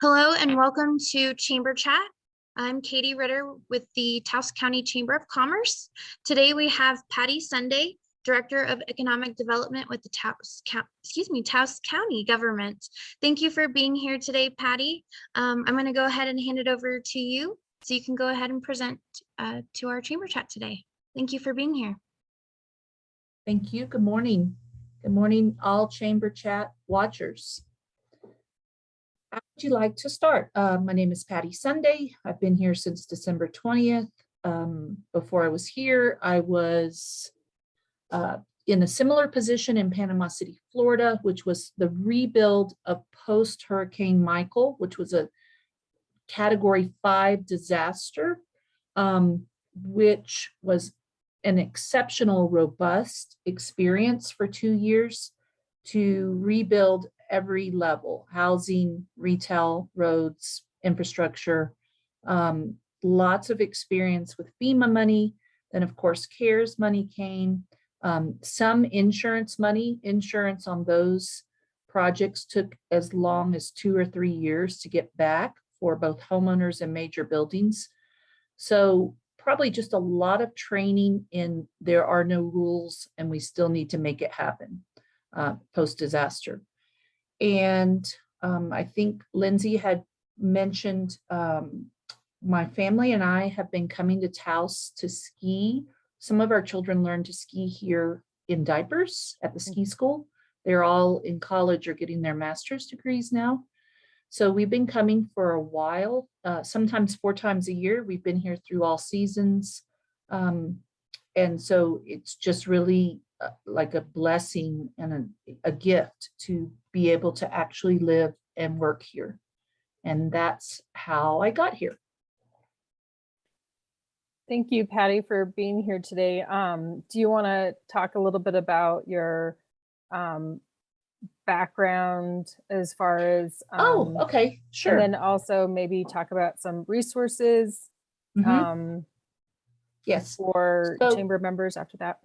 Hello and welcome to Chamber Chat. I'm Katie Ritter with the Taos County Chamber of Commerce. Today we have Pattie Sunday, Director of Economic Development with the Taos County Government. Thank you for being here today, Pattie. I'm going to go ahead and hand it over to you so you can go ahead and present to our Chamber Chat today. Thank you for being here. Thank you. Good morning. Good morning, all Chamber Chat watchers. How would you like to start? My name is Pattie Sunday. I've been here since December 20th. Before I was here, I was in a similar position in Panama City, Florida, which was the rebuild of post-Hurricane Michael, which was a Category 5 disaster, which was an exceptional, robust experience for 2 years to rebuild every level: housing, retail, roads, infrastructure. Lots of experience with FEMA money. Then, of course, CARES money came. Some insurance money. Insurance on those projects took as long as 2 or 3 years to get back for both homeowners and major buildings. So probably just a lot of training in there are no rules and we still need to make it happen post-disaster. And I think Lindsay had mentioned my family and I have been coming to Taos to ski. Some of our children learn to ski here in diapers at the ski school. They're all in college or getting their master's degrees now. So we've been coming for a while, sometimes 4 times a year. We've been here through all seasons. And so it's just really like a blessing and a gift to be able to actually live and work here. And that's how I got here. Thank you, Pattie, for being here today. Do you want to talk a little bit about your background as far as okay, sure. and then also maybe talk about some resources yes, for chamber members after that.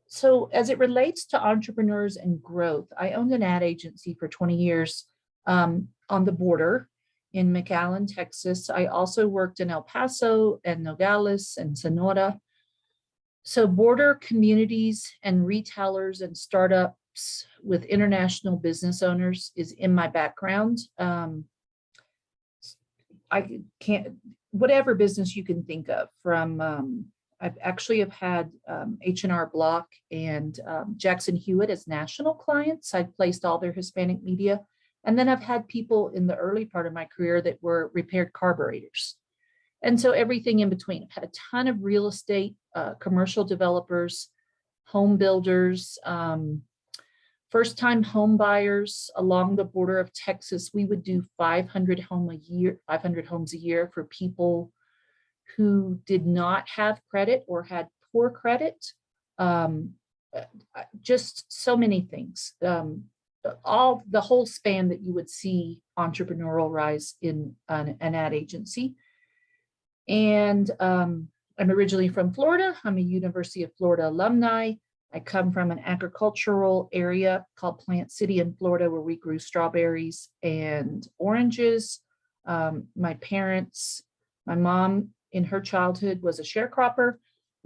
So as it relates to entrepreneurs and growth, I owned an ad agency for 20 years on the border in McAllen, Texas. I also worked in El Paso and Nogales and Sonora. So border communities and retailers and startups with international business owners is in my background. I can't, whatever business you can think of, from I've actually have had H&R Block and Jackson Hewitt as national clients. I've placed all their Hispanic media. And then I've had people in the early part of my career that were repaired carburetors. And so everything in between. I've had a ton of real estate, commercial developers, home builders, first-time home buyers along the border of Texas. We would do 500 homes a year for people who did not have credit or had poor credit. Just so many things. The whole span that you would see entrepreneurial rise in an ad agency. And I'm originally from Florida. I'm a University of Florida alumni. I come from an agricultural area called Plant City in Florida, where we grew strawberries and oranges. My parents, my mom in her childhood was a sharecropper.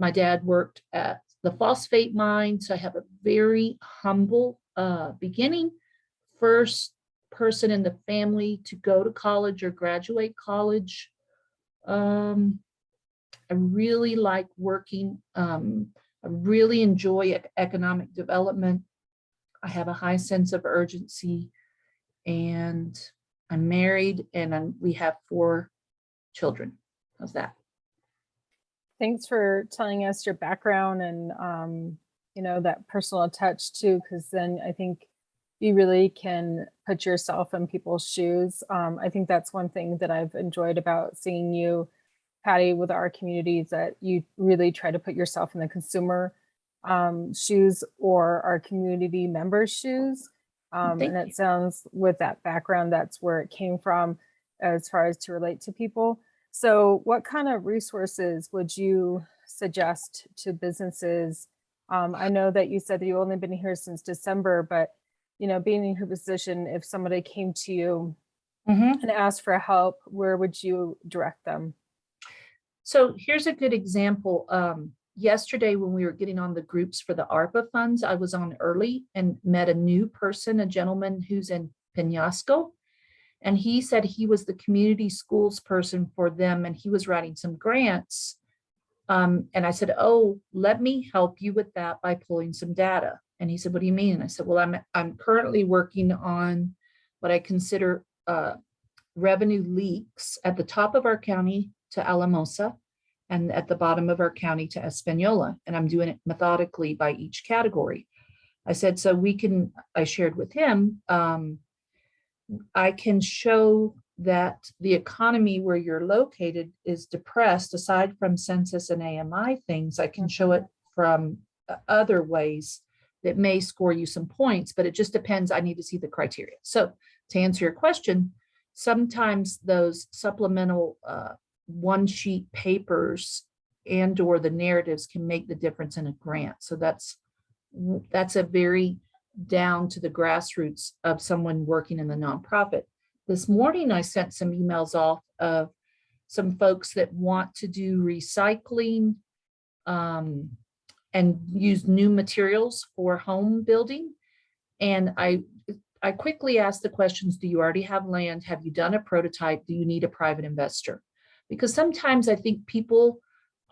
My dad worked at the phosphate mine. So I have a very humble beginning. First person in the family to go to college or graduate college. I really like working. I really enjoy economic development. I have a high sense of urgency, and I'm married, and we have 4 children. How's that? Thanks for telling us your background and that personal touch too, because then I think you really can put yourself in people's shoes. I think that's one thing that I've enjoyed about seeing you, Pattie, with our community, is that you really try to put yourself in the consumer shoes or our community members' shoes. And it sounds, with that background, that's where it came from as far as to relate to people. So what kind of resources would you suggest to businesses? I know that you said that you've only been here since December, but being in your position, if somebody came to you Mhm. and asked for help, where would you direct them? So here's a good example. Yesterday, when we were getting on the groups for the ARPA funds, I was on early and met a new person, a gentleman who's in Penasco. And he said he was the community schools person for them and he was writing some grants. And I said, oh, let me help you with that by pulling some data. And he said, what do you mean? And I said, well, I'm currently working on what I consider revenue leaks at the top of our county to Alamosa and at the bottom of our county to Espanola. And I'm doing it methodically by each category. I said, so I shared with him, I can show that the economy where you're located is depressed, aside from census and AMI things. I can show it from other ways that may score you some points, but it just depends. I need to see the criteria. So to answer your question, sometimes those supplemental one sheet papers and or the narratives can make the difference in a grant. So that's a very down to the grassroots of someone working in the nonprofit. This morning, I sent some emails off of some folks that want to do recycling and use new materials for home building. And I quickly asked the questions, do you already have land? Have you done a prototype? Do you need a private investor? Because sometimes I think people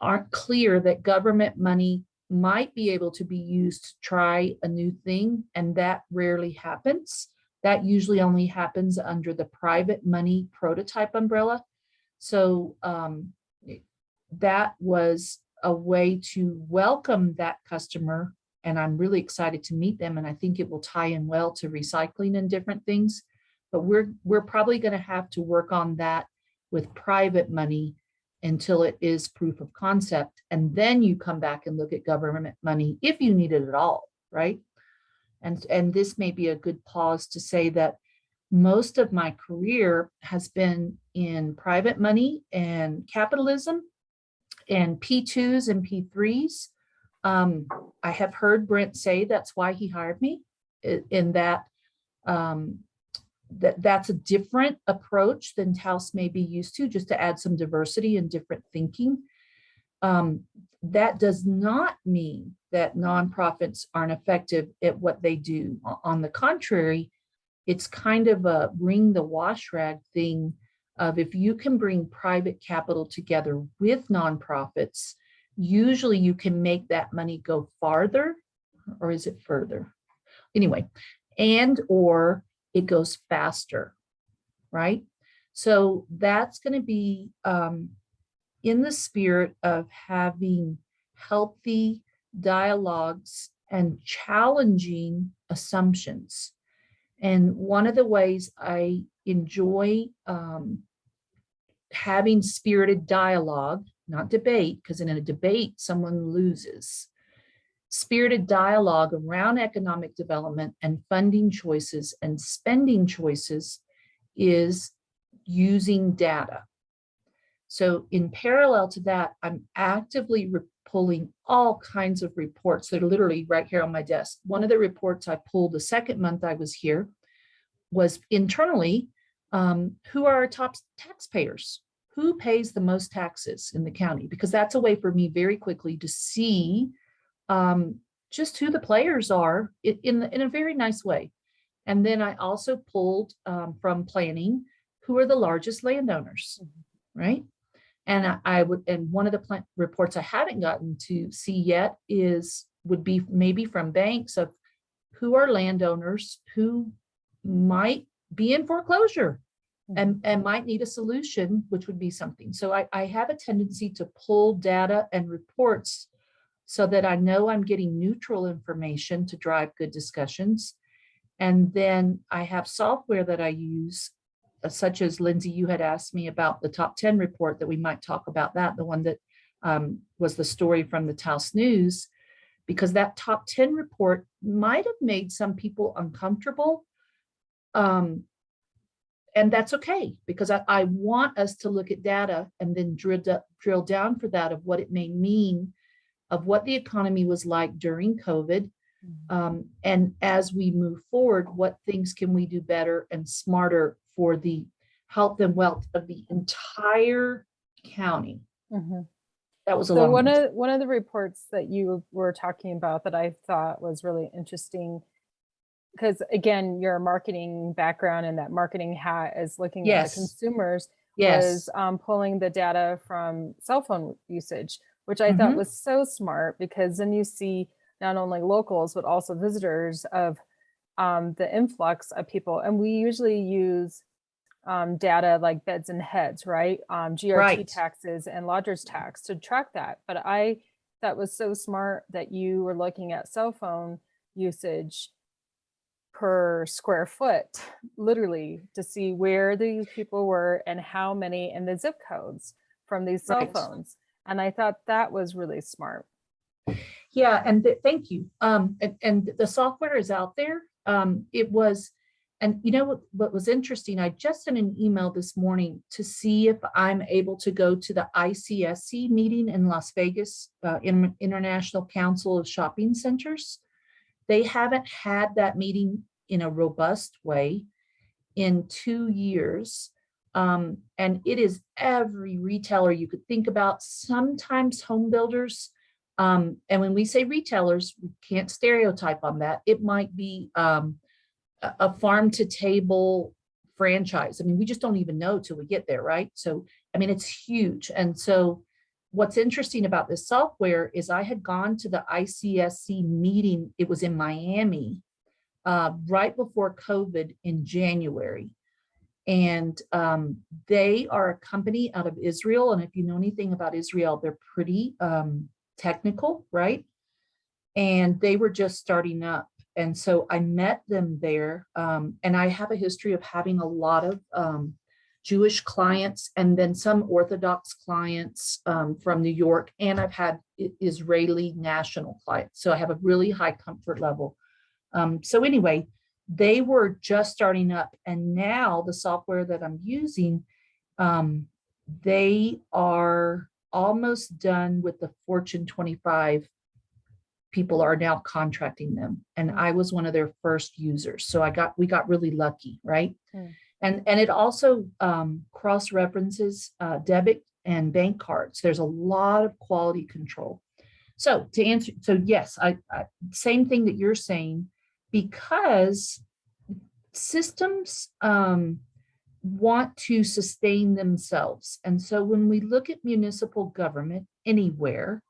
aren't clear that government money might be able to be used to try a new thing, and that rarely happens. That usually only happens under the private money prototype umbrella. So that was a way to welcome that customer, and I'm really excited to meet them, and I think it will tie in well to recycling and different things. But we're probably going to have to work on that with private money until it is proof of concept. And then you come back and look at government money if you need it at all, right? And this may be a good pause to say that most of my career has been in private money and capitalism and P2s and P3s. I have heard Brent say that's why he hired me, in that that's a different approach than Taos may be used to, just to add some diversity and different thinking. That does not mean that nonprofits aren't effective at what they do. On the contrary, it's kind of a bring the wash rag thing of, if you can bring private capital together with nonprofits, usually you can make that money go farther, or is it further? Anyway, and or it goes faster, right? So that's going to be in the spirit of having healthy dialogues and challenging assumptions. And one of the ways I enjoy having spirited dialogue, not debate, because in a debate, someone loses. Spirited dialogue around economic development and funding choices and spending choices is using data. So in parallel to that, I'm actively pulling all kinds of reports that are literally right here on my desk. One of the reports I pulled the second month I was here was internally, who are our top taxpayers? Who pays the most taxes in the county? Because that's a way for me very quickly to see just who the players are in a very nice way. And then I also pulled from planning, who are the largest landowners, right? And and one of the reports I haven't gotten to see yet would be maybe from banks of who are landowners who might be in foreclosure and might need a solution, which would be something. So I have a tendency to pull data and reports so that I know I'm getting neutral information to drive good discussions. And then I have software that I use, such as Lindsay, you had asked me about the top 10 report, that we might talk about that, the one that was the story from the Taos News, because that top 10 report might have made some people uncomfortable. And that's okay, because I want us to look at data and then drill down for that of what it may mean, of what the economy was like during COVID, And as we move forward, what things can we do better and smarter for the health and wealth of the entire county? Mhm. That was a So long answer. one of the reports that you were talking about that I thought was really interesting, because again, your marketing background and that marketing hat is looking at the Yes, consumers, was yes. pulling the data from cell phone usage, which I thought Mhm. was so smart, because then you see not only locals but also visitors of the influx of people. And we usually use data like beds and heads, right? GRT Right. taxes and lodgers tax to track that. But I that was so smart that you were looking at cell phone usage per square foot, literally, to see where these people were and how many, and the zip codes from these cell Right. phones. And I thought that was really smart. Yeah, and thank you. And the software is out there. It was, and you know what was interesting? I just sent an email this morning to see if I'm able to go to the ICSC meeting in Las Vegas, International Council of Shopping Centers. They haven't had that meeting in a robust way in 2 years. And it is every retailer you could think about, sometimes home builders. And when we say retailers, we can't stereotype on that. It might be a farm to table franchise. I mean, we just don't even know till we get there, right? So, I mean, it's huge. And so, what's interesting about this software is I had gone to the ICSC meeting, it was in Miami, right before COVID in January. And they are a company out of Israel. And if you know anything about Israel, they're pretty technical, right? And they were just starting up. And so I met them there. And I have a history of having a lot of Jewish clients and then some Orthodox clients from New York. And I've had Israeli national clients. So I have a really high comfort level. So anyway, they were just starting up, and now the software that I'm using, they are almost done with the Fortune 25. People are now contracting them, and I was one of their first users. So we got really lucky, right? Mm. And it also cross references debit and bank cards. There's a lot of quality control. So to answer, so yes, I same thing that you're saying, because systems want to sustain themselves. And so when we look at municipal government anywhere,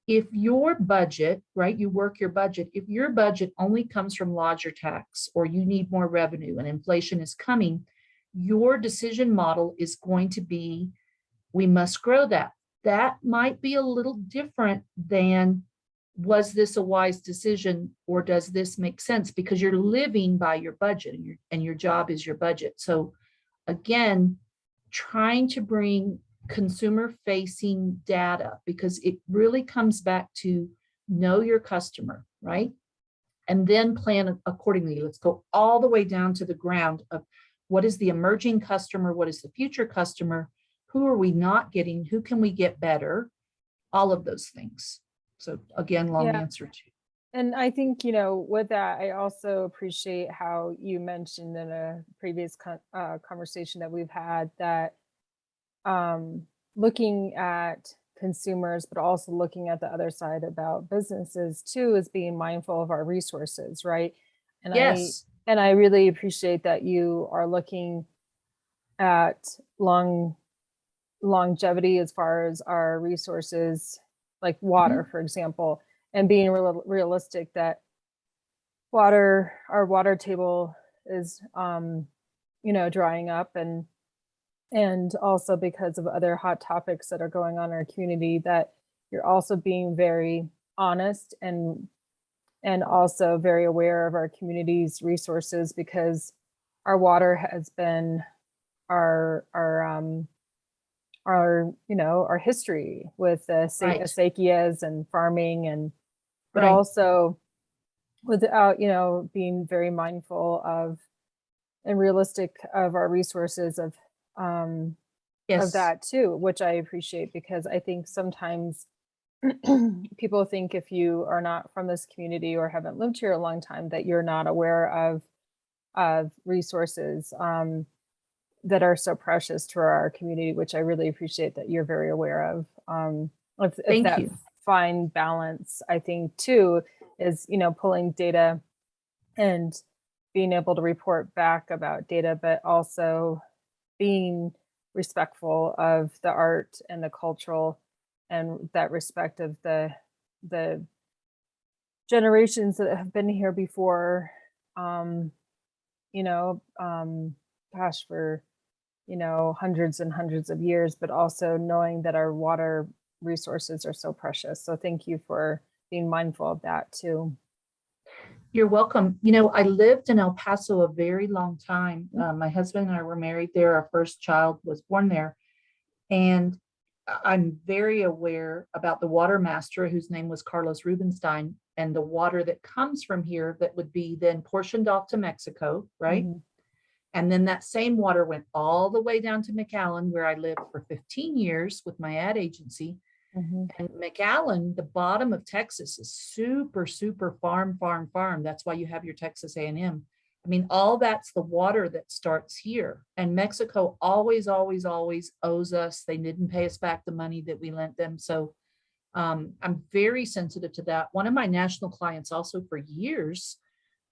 if your budget, right, you work your budget, if your budget only comes from lodger tax, or you need more revenue and inflation is coming, your decision model is going to be, we must grow that. That might be a little different than, was this a wise decision, or does this make sense? Because you're living by your budget, and your job is your budget. So again, trying to bring consumer facing data, because it really comes back to know your customer, right? And then plan accordingly. Let's go all the way down to the ground of what is the emerging customer, what is the future customer, who are we not getting, who can we get better, all of those things. So again, long Yeah. answer to. And I think, you know, with that, I also appreciate how you mentioned in a previous conversation that we've had that looking at consumers, but also looking at the other side about businesses too, is being mindful of our resources, right? And Yes. I really appreciate that you are looking at longevity as far as our resources, like water, Mhm. for example, and being realistic that our water table is, you know, drying up, and also because of other hot topics that are going on in our community, that you're also being very honest and also very aware of our community's resources, because our water has been our you know, our history with Right. acequias and farming, and but Right. also without, you know, being very mindful of and realistic of our resources of Yes. that too, which I appreciate, because I think sometimes people think if you are not from this community or haven't lived here a long time, that you're not aware of resources that are so precious to our community, which I really appreciate that you're very aware of. If Thank that you. fine balance, I think too, is, pulling data and being able to report back about data, but also being respectful of the art and the cultural and that respect of the generations that have been here before, you know, gosh, for, hundreds and hundreds of years, but also knowing that our water resources are so precious. So thank you for being mindful of that too. You're welcome. I lived in El Paso a very long time. My husband and I were married there. Our first child was born there. And I'm very aware about the water master, whose name was Carlos Rubenstein, and the water that comes from here that would be then portioned off to Mexico, right? Mhm. And then that same water went all the way down to McAllen, where I lived for 15 years with my ad agency. Mhm. And McAllen, the bottom of Texas, is super, super farm. That's why you have your Texas A&M. I mean, all that's the water that starts here. And Mexico always owes us. They didn't pay us back the money that we lent them. So I'm very sensitive to that. One of my national clients also for years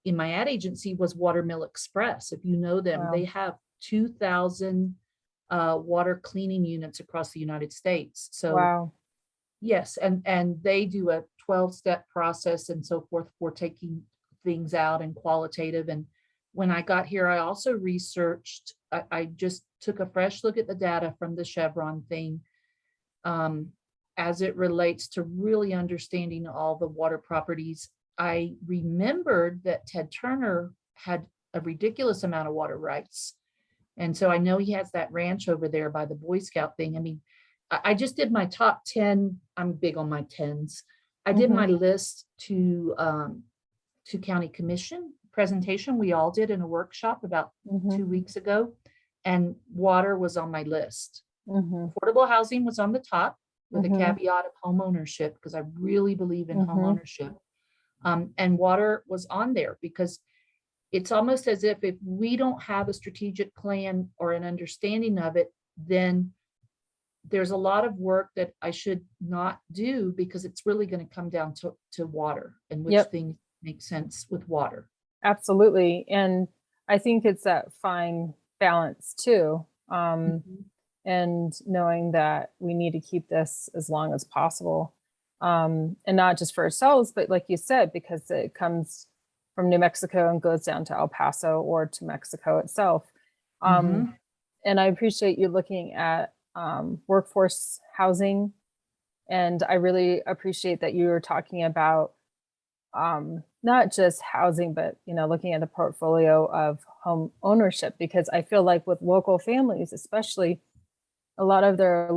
in my ad agency was Watermill Express. If you know them, Wow. they have 2,000 water cleaning units across the United States. So Wow. yes, and they do a 12-step process and so forth for taking things out and qualitative. And when I got here, I also researched, I just took a fresh look at the data from the Chevron thing as it relates to really understanding all the water properties. I remembered that Ted Turner had a ridiculous amount of water rights. And so I know he has that ranch over there by the Boy Scout thing. I mean, I just did my top 10. I'm big on my tens. I did my list to county commission presentation. We all did in a workshop about 2 weeks ago, and water was on my list. Affordable housing was on the top with a caveat of home ownership, because I really believe in home ownership. And water was on there because it's almost as if we don't have a strategic plan or an understanding of it, then there's a lot of work that I should not do, because it's really going to come down to water and which things make sense with water. Absolutely. And I think it's that fine balance too. And knowing that we need to keep this as long as possible. And not just for ourselves, but like you said, because it comes from New Mexico and goes down to El Paso or to Mexico itself. And I appreciate you looking at workforce housing. And I really appreciate that you were talking about not just housing, but looking at the portfolio of home ownership, because I feel like with local families, especially, a lot of the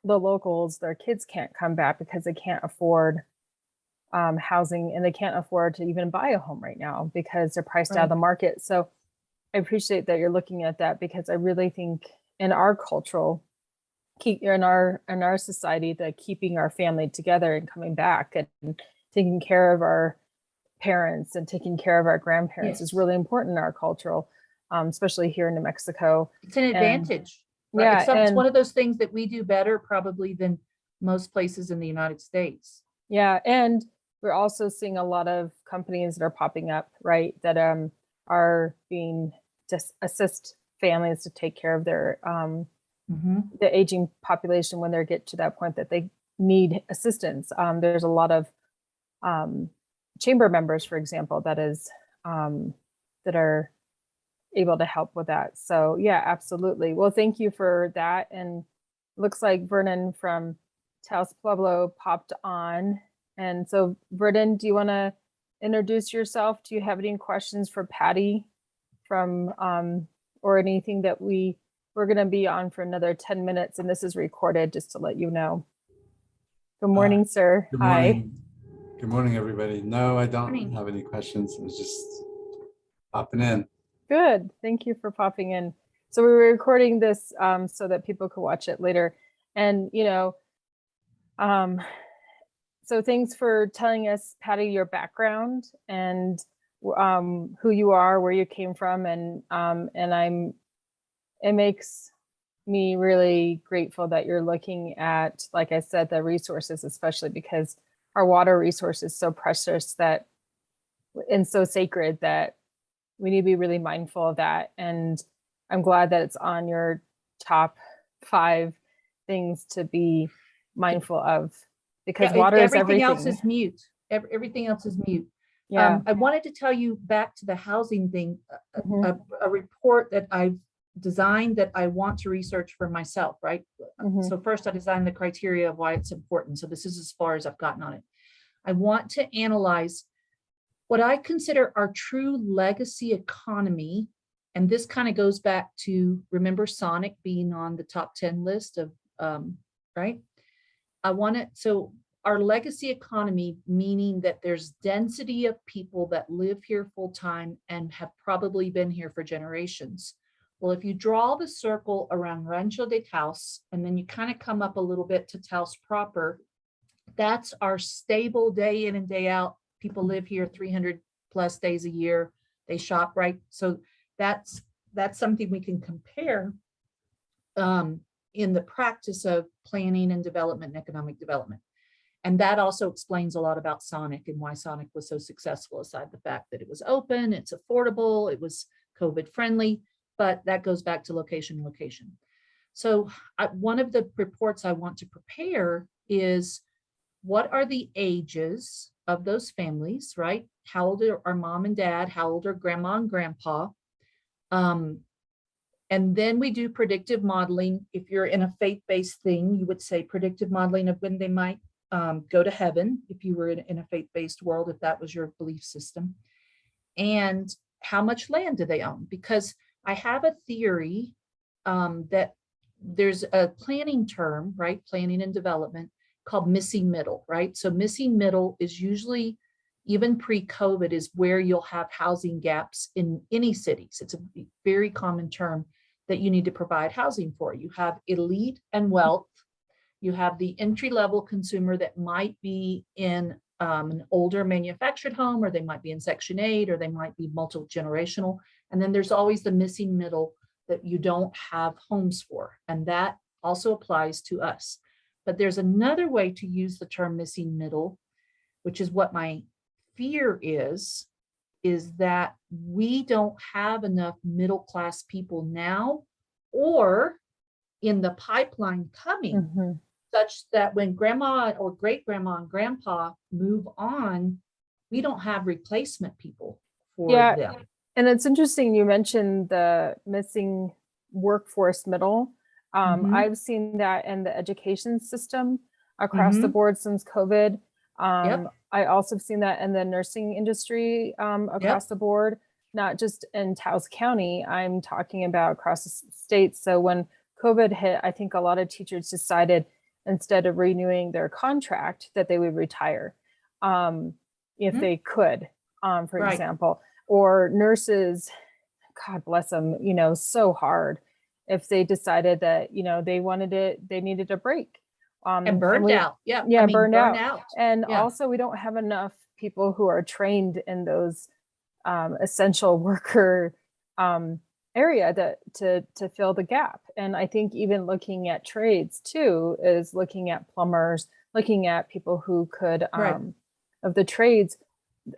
locals, their kids can't come back because they can't afford housing, and they can't afford to even buy a home right now because they're priced out of the market. So I appreciate that you're looking at that, because I really think in our cultural, in our society, that keeping our family together and coming back and taking care of our parents and taking care of our grandparents is really important in our cultural, especially here in New Mexico. It's an advantage. Right? Yeah, It's one of those things that we do better probably than most places in the United States. Yeah, and we're also seeing a lot of companies that are popping up, right, that are being just assist families to take care of their the aging population when they get to that point that they need assistance. There's a lot of chamber members, for example, that are able to help with that. So yeah, absolutely. Well, thank you for that. And looks like Vernon from Taos Pueblo popped on. And so Vernon, do you want to introduce yourself? Do you have any questions for Pattie from or anything that we're going to be on for another 10 minutes, and this is recorded, just to let you know. Good morning, sir. Good Hi. morning. Good morning, everybody. No, I don't have any questions. I was just popping in. Good. Thank you for popping in. So we were recording this so that people could watch it later. And, So thanks for telling us, Patty, your background and who you are, where you came from, and it makes me really grateful that you're looking at, like I said, the resources, especially because our water resource is so precious that and so sacred that we need to be really mindful of that. And I'm glad that it's on your top 5 things to be mindful of, because water is everything else everything. is mute. Everything else is mute. Yeah. I wanted to tell you back to the housing thing, Mhm. a report that I've designed that I want to research for myself, right? Mhm. So first I designed the criteria of why it's important. So this is as far as I've gotten on it. I want to analyze what I consider our true legacy economy. And this kind of goes back to, remember Sonic being on the top 10 list of, right? I want it, so our legacy economy, meaning that there's density of people that live here full time and have probably been here for generations. Well, if you draw the circle around Rancho de Taos, and then you kind of come up a little bit to Taos proper, that's our stable day in and day out. People live here 300 plus days a year. They shop, right? So that's something we can compare in the practice of planning and development and economic development. And that also explains a lot about Sonic and why Sonic was so successful, aside the fact that it was open, it's affordable, it was COVID friendly, but that goes back to location. So one of the reports I want to prepare is, what are the ages of those families, right? How old are mom and dad? How old are grandma and grandpa? And then we do predictive modeling. If you're in a faith-based thing, you would say predictive modeling of when they might go to heaven, if you were in a faith-based world, if that was your belief system. And how much land do they own? Because I have a theory that there's a planning term, right? Planning and development, called missing middle, right? So missing middle is usually, even pre-COVID, is where you'll have housing gaps in any cities. It's a very common term that you need to provide housing for. You have elite and wealth. You have the entry-level consumer that might be in an older manufactured home, or they might be in Section 8, or they might be multi-generational. And then there's always the missing middle that you don't have homes for. And that also applies to us. But there's another way to use the term missing middle, which is what my fear is that we don't have enough middle-class people now or in the pipeline coming, Mhm. such that when grandma or great grandma and grandpa move on, we don't have replacement people for Yeah. them. And it's interesting you mentioned the missing workforce middle. Mhm. I've seen that in the education system across the Mhm. board since COVID. Yep. I also have seen that in the nursing industry across Yep. the board, not just in Taos County. I'm talking about across the states. So when COVID hit, I think a lot of teachers decided, instead of renewing their contract, that they would retire if Mhm. they could, for Right. example. Or nurses, God bless them, so hard if they decided that, they wanted it, they needed a break. And burned out. Yeah. Yeah, I mean, burned burned out. out. And Yeah. also we don't have enough people who are trained in those essential worker area to fill the gap. And I think even looking at trades too is looking at plumbers, looking at people who could Right. of the trades.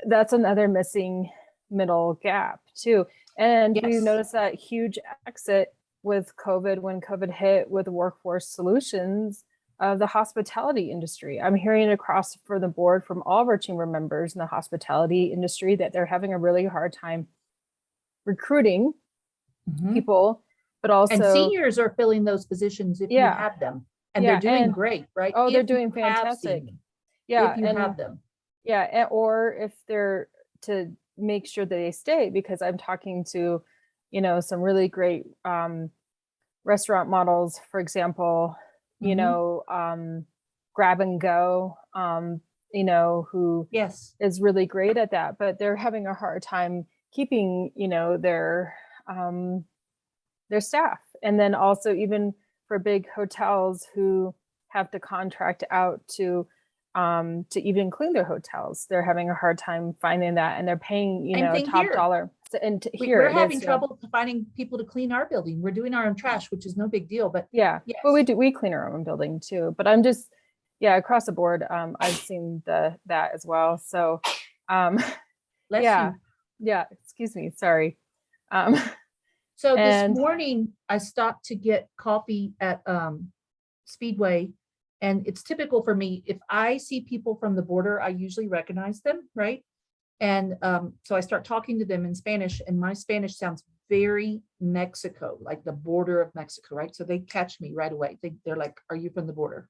That's another missing middle gap too. And we Yes. noticed that huge exit with COVID when COVID hit with workforce solutions of the hospitality industry. I'm hearing across for the board from all of our chamber members in the hospitality industry that they're having a really hard time recruiting Mhm. people, but also And seniors are filling those positions if you yeah, have them. And they're doing great, right? oh, they're If doing you have fantastic. seniors, Yeah, if you and have them. yeah, or if they're to make sure that they stay, because I'm talking to, some really great restaurant models, for example, Mhm. grab and go, who Yes. is really great at that, but they're having a hard time keeping, their staff. And then also even for big hotels who have to contract out to even clean their hotels. They're having a hard time finding that, and they're paying, you Same know, thing top here. dollar. So, and here We're it having is, yeah. trouble finding people to clean our building. We're doing our own trash, which is no big deal, but Yeah, yes. but we clean our own building too. But I'm just, yeah, across the board, I've seen that as well. So, Bless yeah, you. yeah. Excuse me, sorry. Um, So this and morning I stopped to get coffee at Speedway, and it's typical for me. If I see people from the border, I usually recognize them, right? And so I start talking to them in Spanish, and my Spanish sounds very Mexico, like the border of Mexico, right? So they catch me right away. They're like, "Are you from the border?"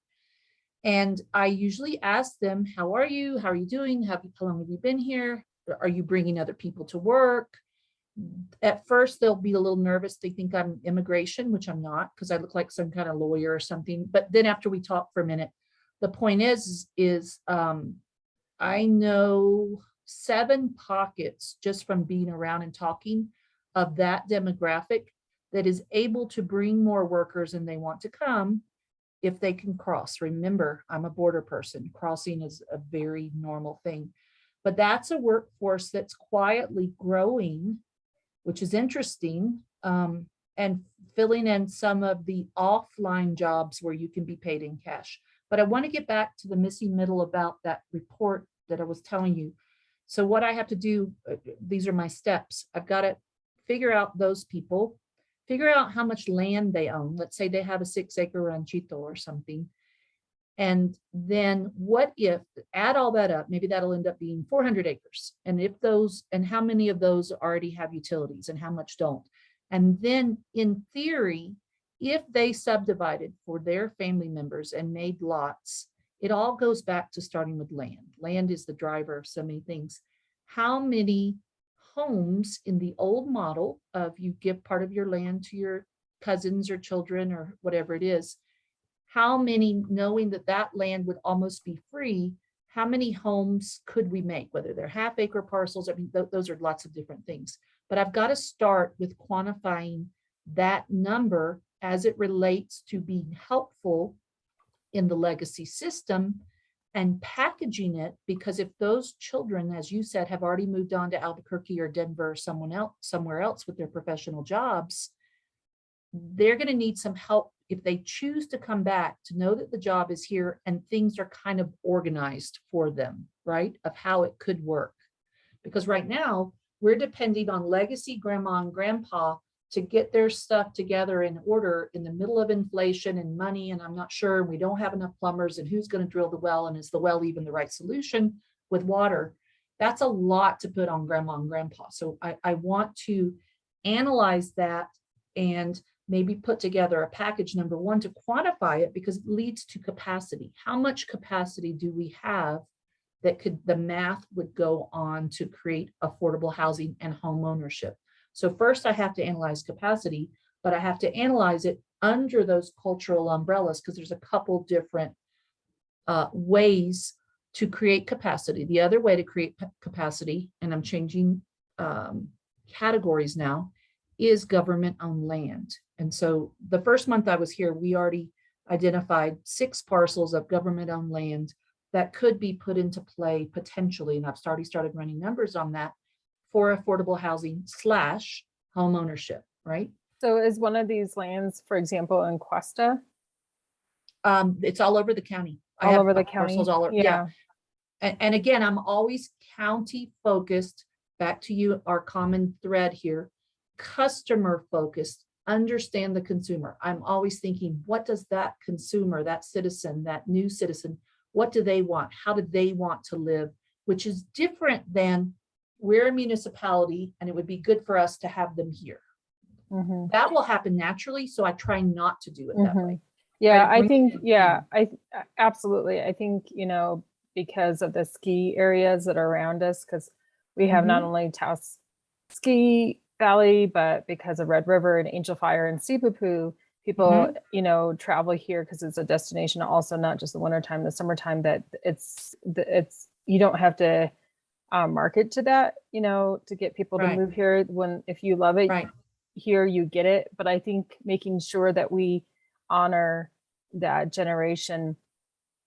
And I usually ask them, "How are you? How are you doing? How long have you been here? Are you bringing other people to work?" At first, they'll be a little nervous. They think I'm immigration, which I'm not, because I look like some kind of lawyer or something. But then after we talk for a minute, the point is I know 7 pockets just from being around and talking of that demographic that is able to bring more workers, and they want to come if they can cross. Remember, I'm a border person. Crossing is a very normal thing. But that's a workforce that's quietly growing, which is interesting, and filling in some of the offline jobs where you can be paid in cash. But I want to get back to the missing middle about that report that I was telling you. So what I have to do, these are my steps. I've got to figure out those people, figure out how much land they own. Let's say they have a 6-acre ranchito or something. And then what if, add all that up, maybe that'll end up being 400 acres. And if those, and how many of those already have utilities and how much don't? And then in theory, if they subdivided for their family members and made lots, it all goes back to starting with land. Land is the driver of so many things. How many homes in the old model of you give part of your land to your cousins or children or whatever it is, how many, knowing that that land would almost be free, how many homes could we make, whether they're half-acre parcels? I mean, those are lots of different things. But I've got to start with quantifying that number as it relates to being helpful in the legacy system and packaging it, because if those children, as you said, have already moved on to Albuquerque or Denver or somewhere else with their professional jobs, they're going to need some help if they choose to come back, to know that the job is here and things are kind of organized for them, right? Of how it could work. Because right now we're depending on legacy grandma and grandpa to get their stuff together in order in the middle of inflation and money. And I'm not sure, we don't have enough plumbers, and who's going to drill the well? And is the well even the right solution with water? That's a lot to put on grandma and grandpa. So I want to analyze that and maybe put together a package, number one, to quantify it, because it leads to capacity. How much capacity do we have that the math would go on to create affordable housing and home ownership? So first I have to analyze capacity, but I have to analyze it under those cultural umbrellas, because there's a couple different ways to create capacity. The other way to create capacity, and I'm changing categories now, is government-owned land. And so the first month I was here, we already identified 6 parcels of government-owned land that could be put into play potentially. And I've already started running numbers on that for affordable housing / home ownership, right? so is one of these lands, for example, in Cuesta? It's all over the county. I All have over the parcels county? all over, yeah. And again, I'm always county focused. Back to you, our common thread here, customer focused. Understand the consumer. I'm always thinking, what does that consumer, that citizen, that new citizen, what do they want? How do they want to live? Which is different than, we're a municipality and it would be good for us to have them here. Mm-hmm. That will happen naturally. So I try not to do it that way. Yeah, Try to I bring think, it yeah, absolutely. I think, you know, because of the ski areas that are around us, because we have not only Taos Ski Valley, but because of Red River and Angel Fire and Sipapu, people, you know, travel here because it's a destination also, not just the wintertime, the summertime, that it's, you don't have to market to that, you know, to get people to Right. move here. When, if you love it Right. here, you get it. But I think making sure that we honor that generation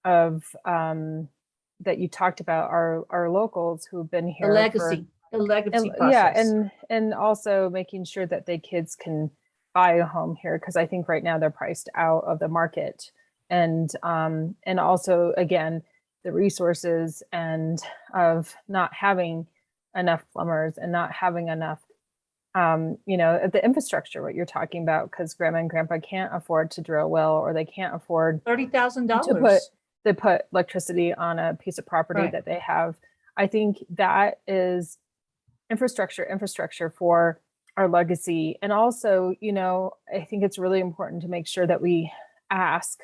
of that you talked about, our locals who've been The here legacy, the legacy and, yeah, process. and also making sure that the kids can buy a home here, because I think right now they're priced out of the market, and also again the resources and of not having enough plumbers and not having enough the infrastructure, what you're talking about, because grandma and grandpa can't afford to drill a well, or they can't afford to $30,000. put electricity on a piece of property Right. that they have. I think that is infrastructure for our legacy. And also, I think it's really important to make sure that we ask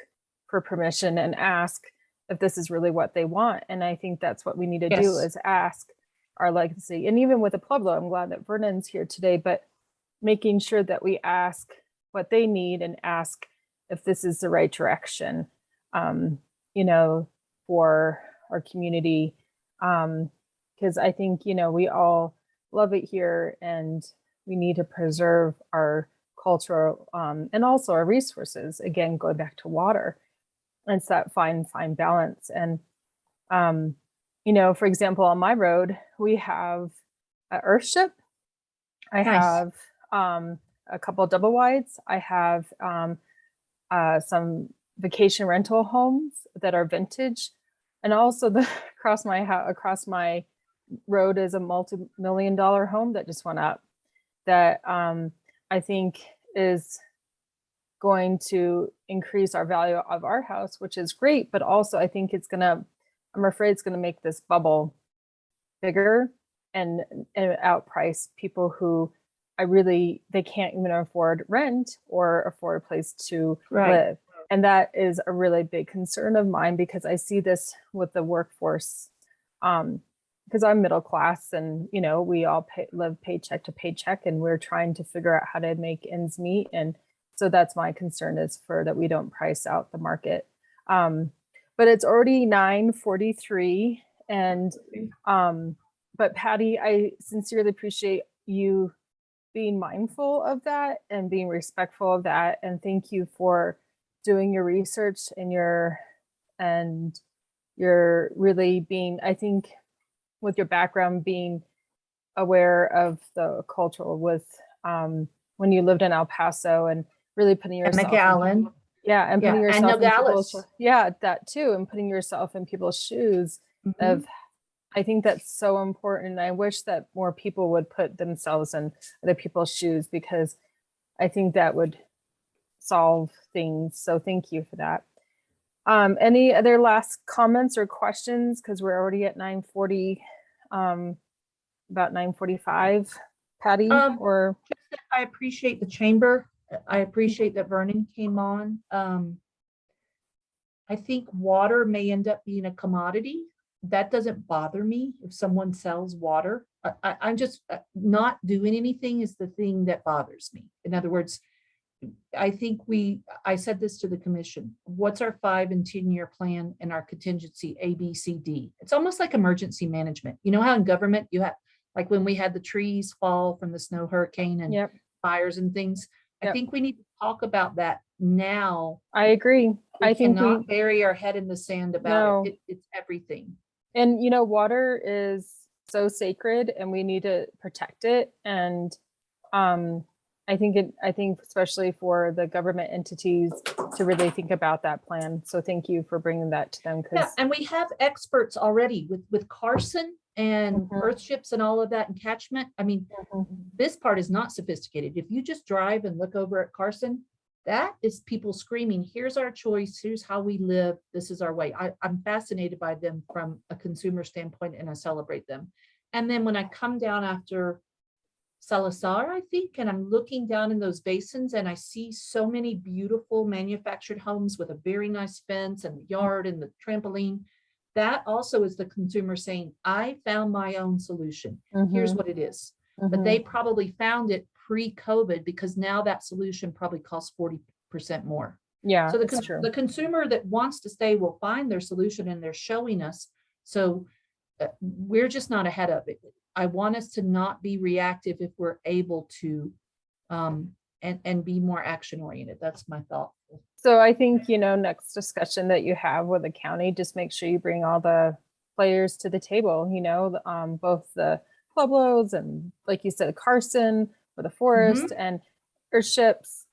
for permission and ask if this is really what they want. And I think that's what we need to do, Yes. is ask our legacy. And even with the Pueblo, I'm glad that Vernon's here today, but making sure that we ask what they need and ask if this is the right direction, for our community. Because I think, we all love it here, and we need to preserve our cultural and also our resources. Again, going back to water, it's that fine balance. And for example, on my road, we have an Earthship. I Nice. have a couple of double wides. I have some vacation rental homes that are vintage, and also across my road is a multi-million-dollar home that just went up, that I think is going to increase our value of our house, which is great, but also I think I'm afraid it's gonna make this bubble bigger and outprice people who they can't even afford rent or afford a place to live. And that is a really big concern of mine, because I see this with the workforce, because I'm middle class, and we all live paycheck to paycheck, and we're trying to figure out how to make ends meet. And so that's my concern, is that we don't price out the market. But it's already 9:43, and but Pattie, I sincerely appreciate you being mindful of that and being respectful of that, and thank you for doing your research and you're really being, I think, with your background, being aware of the cultural with when you lived in El Paso, and really putting yourself McAllen. and putting yourself and in Nogales. people's, that too, and putting yourself in people's shoes Mhm. I think that's so important. I wish that more people would put themselves in other people's shoes, because I think that would solve things. So thank you for that. Any other last comments or questions? Because we're already at 9:40, about 9:45. Pattie, or I appreciate the chamber. I appreciate that Vernon came on. I think water may end up being a commodity. That doesn't bother me if someone sells water. I'm just not doing anything is the thing that bothers me. In other words, I think I said this to the commission, what's our 5 and 10-year plan and our contingency A, B, C, D? It's almost like emergency management. You know how in government you have, like when we had the trees fall from the snow hurricane and fires and things. I think we need to talk about that now. I agree. I think we cannot bury our head in the sand about it. It's everything. And water is so sacred, and we need to protect it. And I think especially for the government entities to really think about that plan. So thank you for bringing that to them. And we have experts already with Carson and Earthships and all of that, and catchment. I mean, this part is not sophisticated. If you just drive and look over at Carson, that is people screaming, here's our choice, here's how we live, this is our way. I'm fascinated by them from a consumer standpoint, and I celebrate them. And then when I come down after Salazar, I think, and I'm looking down in those basins, and I see so many beautiful manufactured homes with a very nice fence and the yard and the trampoline. That also is the consumer saying, I found my own solution. Here's what it is. But they probably found it pre-COVID, because now that solution probably costs 40% more. Yeah. So the consumer that wants to stay will find their solution, and they're showing us. So we're just not ahead of it. I want us to not be reactive if we're able to and be more action oriented. That's my thought. So I think, next discussion that you have with the county, just make sure you bring all the players to the table, both the Pueblos and, like you said, Carson for the forest and earthships,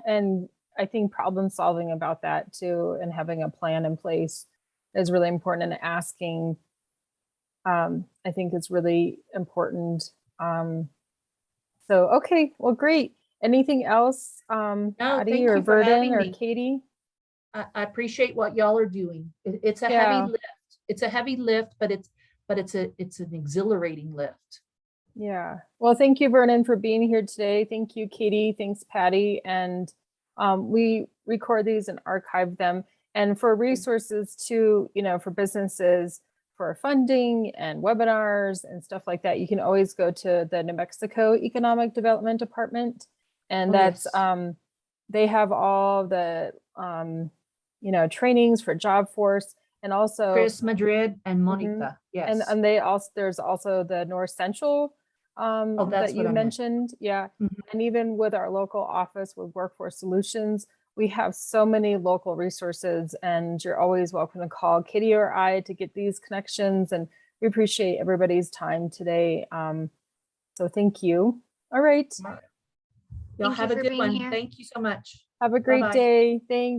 and I think problem solving about that too, and having a plan in place is really important, and asking, I think is really important. So, okay, well, great. Anything else, Pattie thank or you for Verdon having or me. Katie? I appreciate what y'all are doing. It's a heavy lift. It's a heavy lift, but it's an exhilarating lift. Yeah. Well, thank you, Vernon, for being here today. Thank you, Katie. Thanks, Pattie. And we record these and archive them. And for resources too, for businesses, for funding and webinars and stuff like that, you can always go to the New Mexico Economic Development Department. And that's, they have all the, trainings for job force, and also Chris Madrid and Monica. Yes. And they also, there's also the North Central that you mentioned. Yeah. And even with our local office with Workforce Solutions, we have so many local resources, and you're always welcome to call Katie or I to get these connections. And we appreciate everybody's time today. So thank you. All right. Y'all have a good one. Here. Thank you so much. Have a great day. Thanks.